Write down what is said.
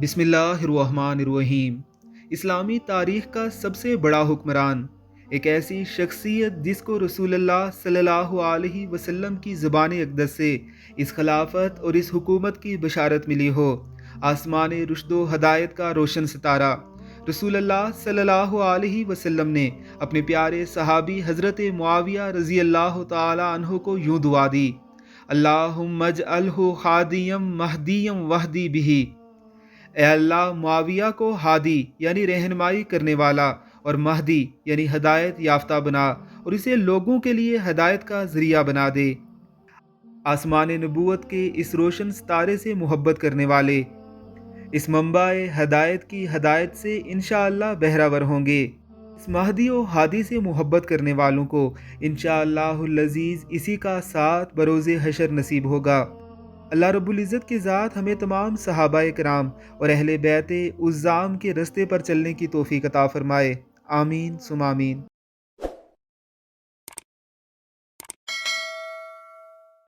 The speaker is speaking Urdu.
بسم اللہ الرحمن الرحیم۔ اسلامی تاریخ کا سب سے بڑا حکمران، ایک ایسی شخصیت جس کو رسول اللہ صلی اللہ علیہ وسلم کی زبان اقدس سے اس خلافت اور اس حکومت کی بشارت ملی ہو، آسمان رشد و ہدایت کا روشن ستارہ۔ رسول اللہ صلی اللہ علیہ وسلم نے اپنے پیارے صحابی حضرت معاویہ رضی اللہ تعالی عنہ کو یوں دعا دی: اللہم اجعلہ ہادیم مہدیم وہدی بہ۔ اے اللہ، معاویہ کو ہادی یعنی رہنمائی کرنے والا اور مہدی یعنی ہدایت یافتہ بنا، اور اسے لوگوں کے لیے ہدایت کا ذریعہ بنا دے۔ آسمان نبوت کے اس روشن ستارے سے محبت کرنے والے اس منبع ہدایت کی ہدایت سے انشاءاللہ بہرہ ہوں گے۔ اس مہدی و ہادی سے محبت کرنے والوں کو انشاءاللہ العزیز اسی کا ساتھ بروز حشر نصیب ہوگا۔ اللہ رب العزت کی ذات ہمیں تمام صحابہ کرام اور اہل بیت عظام کے رستے پر چلنے کی توفیق عطا فرمائے۔ آمین ثم آمین۔